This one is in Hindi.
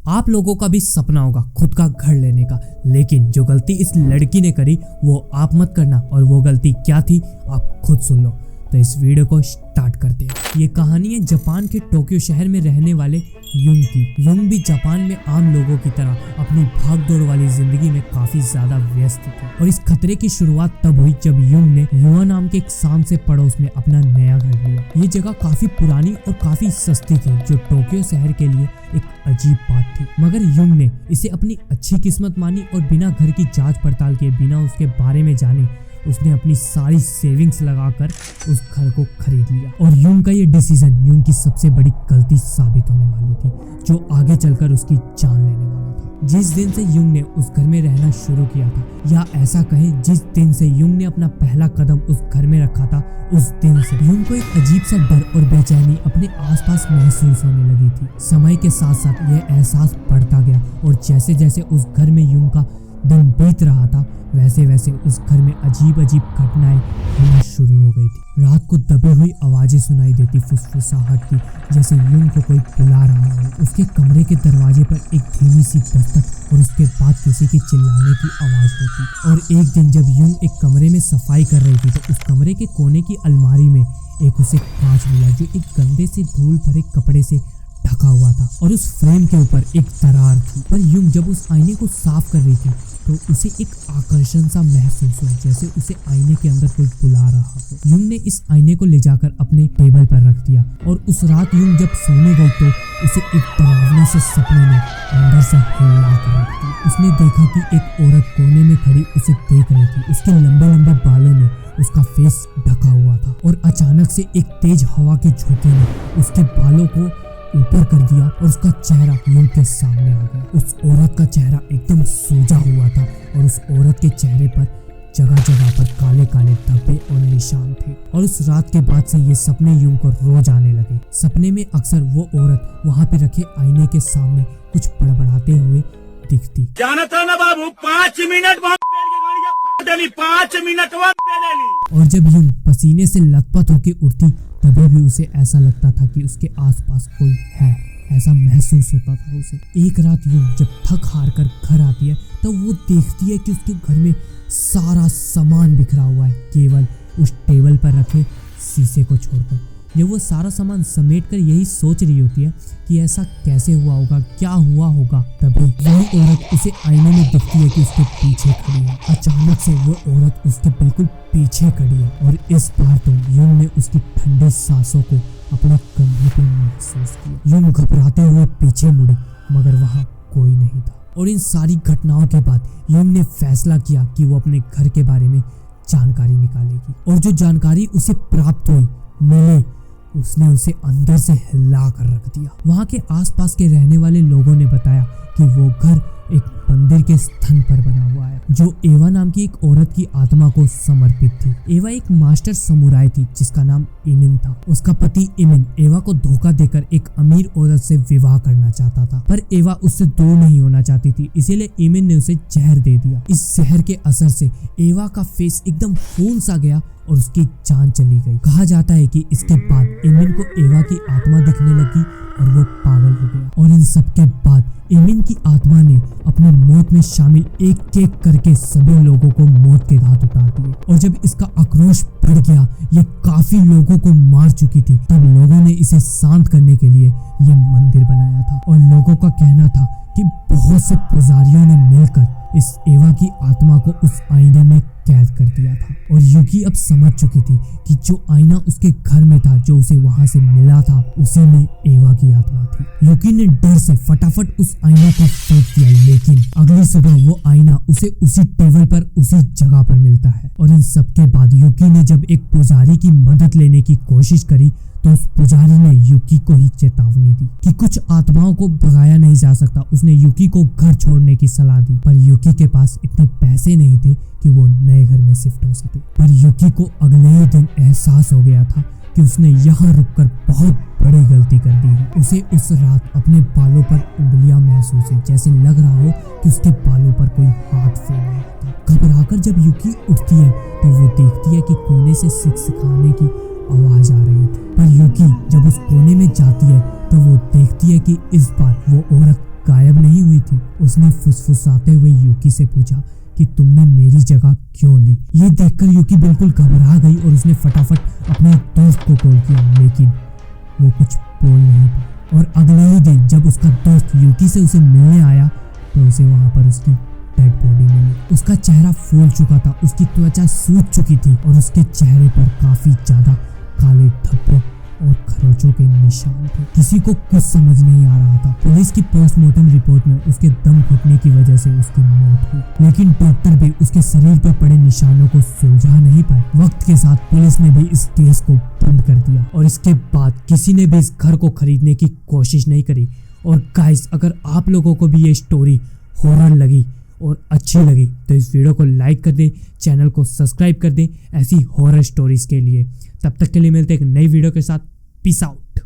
आप लोगों का भी सपना होगा खुद का घर लेने का, लेकिन जो गलती इस लड़की ने करी वो आप मत करना। और वो गलती क्या थी आप खुद सुन लो। तो इस वीडियो को स्टार्ट करते हैं। ये कहानी है जापान के टोक्यो शहर में रहने वाले युंग की। युंग भी जापान में आम लोगों की तरह अपनी भागदौड़ वाली जिंदगी में काफी ज्यादा व्यस्त थे। और इस खतरे की शुरुआत तब हुई जब युंग ने युवा नाम के एक शांत से पड़ोस में अपना नया घर लिया। ये जगह काफी पुरानी और काफी सस्ती थी, जो टोक्यो शहर के लिए एक अजीब बात थी। मगर युंग ने इसे अपनी अच्छी किस्मत मानी और बिना घर की जांच पड़ताल के, बिना उसके बारे में जाने, उसने अपनी सारी सेविंग्स लगाकर उस घर को खरीद लिया। और युंग का ये डिसीजन युंग की सबसे बड़ी गलती साबित होने वाली थी, जो आगे चलकर उसकी जान लेने वाला था। जिस दिन से युंग ने उस घर में रहना शुरू किया था, या ऐसा कहें जिस दिन से युंग ने अपना पहला कदम उस घर में रखा था, उस दिन से युंग को एक अजीब सा डर और बेचैनी अपने आसपास महसूस होने लगी थी। समय के साथ साथ यह एहसास बढ़ता गया और जैसे जैसे उस घर में युंग का दिन बीत रहा था, वैसे वैसे उस घर में अजीब अजीब घटनाएं होना शुरू हो गई थी। रात को दबी हुई आवाजें सुनाई देती, फुसफुसाहट की, जैसे युंग को कोई बुला रहा हो। उसके कमरे के दरवाजे पर एक धीमी सी दस्तक और उसके बाद किसी के चिल्लाने की आवाज होती। और एक दिन जब युंग एक कमरे में सफाई कर रही थी, तो उस कमरे के कोने की अलमारी में एक उसे कांच मिला, जो एक गंदे से धूल भरे कपड़े से ढका हुआ था और उस फ्रेम के ऊपर एक दरार थी। पर युंग जब उस आईने को साफ कर रही थी, तो उसे एक आकर्षण सा महसूस हुआ, जैसे उसे आईने के अंदर कोई बुला रहा हो। युंग ने इस आईने को ले जाकर अपने टेबल पर रख दिया। और उस रात युंग जब सोने गई, तो उसे एक डरावने से सपने में अंदर से हिला कर रख दिया। उसने देखा कि एक औरत कोने में खड़ी उसे देख रही थी। उसके लंबे लंबे बालों में उसका फेस ढका हुआ था और अचानक से एक तेज हवा के झोंके ने उसके बालों को ऊपर कर दिया और उसका चेहरा युंग के सामने आ गया। उस औरत का चेहरा एकदम सूजा हुआ था और उस औरत के चेहरे पर जगह जगह पर काले काले धब्बे और निशान थे। और उस रात के बाद से ये सपने युंग को रोज आने लगे। सपने में अक्सर वो औरत वहाँ पे रखे आईने के सामने कुछ बड़बड़ाते हुए दिखती। जानता ना बाबू 5 मिनट 5 मिनट। और जब युंग पसीने से लथपथ होकर उठती, तभी भी उसे ऐसा लगता था कि उसके आसपास कोई है, ऐसा महसूस होता था उसे। एक रात युंग जब थक हार कर घर आती है, तो वो देखती है कि उसके घर में सारा सामान बिखरा हुआ है, केवल उस टेबल पर रखे शीशे को छोड़कर। जब वो सारा सामान समेट कर यही सोच रही होती है कि ऐसा कैसे हुआ होगा, क्या हुआ होगा, तभी वही औरत उसे आईने में दिखती है कि उसके पीछे खड़ी है। अचानक से वो औरत उसके बिल्कुल पीछे खड़ी है और इस बार तो युंग ने उसकी ठंडी सांसों को अपने कंधे पर महसूस किया। युंग घबराते हुए पीछे मुड़ी, मगर वहाँ कोई नहीं था। और इन सारी घटनाओं के बाद युंग ने फैसला किया कि वो अपने घर के बारे में जानकारी निकालेगी। और जो जानकारी उसे प्राप्त हुई, मिली, उसने उसे अंदर से हिला कर रख दिया। वहाँ के आसपास के रहने वाले लोगों ने बताया कि वो घर एक मंदिर के स्थान पर बना हुआ है, जो एवा नाम की एक औरत की आत्मा को समर्पित थी। एवा एक मास्टर समुराई थी जिसका नाम इमिन था। उसका पति इमिन एवा को धोखा देकर एक अमीर औरत से विवाह करना चाहता था, पर एवा उससे दूर नहीं होना चाहती थी, इसीलिए इमिन ने उसे जहर दे दिया। इस जहर के असर से एवा का फेस एकदम फूल सा गया और उसकी जान चली गई। कहा जाता है कि इसके बाद इमिन को एवा की आत्मा दिखने लगी और वो पागल हो गया। और इन सब के बाद इमिन की आत्मा ने अपनी मौत में शामिल एक एक करके सभी लोगों को मौत के घाट उतार दिए। और जब इसका आक्रोश बढ़ गया, ये काफी लोगों को मार चुकी थी, तब लोगों ने इसे शांत करने के लिए ये मंदिर बनाया था। और लोगों का कहना था कि बहुत से पुजारियों ने मिलकर इस एवा की आत्मा को उस आईने में कैद कर दिया था। और युकी अब समझ चुकी थी कि जो आईना उसके घर में था, जो उसे वहां से मिला था, उसी में एवा की आत्मा थी। युकी ने डर से फटाफट उस आईना को फेंक दिया, लेकिन अगली सुबह वो आईना उसे उसी टेबल पर उसी जगह पर मिलता है। और इन सब के बाद युकी ने जब एक पुजारी की मदद लेने की कोशिश करी, तो उस पुजारी ने युकी को ही चेतावनी दी कि कुछ आत्माओं को भगाया नहीं जा सकता। उसने युकी को घर छोड़ने की सलाह दी, पर युकी के पास इतने पैसे नहीं थे कि वो नए घर में शिफ्ट हो सके। पर युकी को अगले ही दिन एहसास हो गया था कि उसने यहाँ रुककर बहुत बड़ी गलती कर दी है। उसे उस रात अपने बालों पर उंगलियां महसूस हुई, जैसे लग रहा हो कि उसके बालों पर कोई हाथ फेर रहा था। घबराकर जब युकी उठती है, तो वो देखती है कि कोने से सिखाने की आवाज आ रही थी। पर युकी जब उस कोने में जाती है, तो वो देखती है कि इस बार वो औरत गायब नहीं हुई थी। उसने फुसफुसाते हुए यूकी से पूछा कि तुमने मेरी जगह क्यों ली। ये देखकर यूकी बिल्कुल घबरा गई और उसने फटाफट अपने दोस्त को कॉल किया, लेकिन वो कुछ बोल नहीं पाया। और अगले ही दिन जब उसका दोस्त यूकी से उसे मिलने आया तो उसे वहां पर उसकी डेड बॉडी मिली। उसका चेहरा फूल चुका था, उसकी त्वचा सूख चुकी थी और उसके चेहरे पर काफी ज्यादा काले धब्बे और खरोचों के निशान थे। किसी को कुछ समझ नहीं आ रहा था। पुलिस की पोस्टमार्टम रिपोर्ट में उसके दम घुटने की वजह से उसकी मौत हुई, लेकिन डॉक्टर भी उसके शरीर पर पड़े निशानों को सुलझा नहीं पाए। वक्त के साथ पुलिस ने भी इस केस को बंद कर दिया और इसके बाद किसी ने भी इस घर को खरीदने की कोशिश नहीं करी। और गाइस, अगर आप लोगों को भी ये स्टोरी हॉरर लगी और अच्छी लगी तो इस वीडियो को लाइक कर दें, चैनल को सब्सक्राइब कर दें ऐसी हॉरर स्टोरीज के लिए। तब तक के लिए मिलते हैं एक नई वीडियो के साथ। Peace out.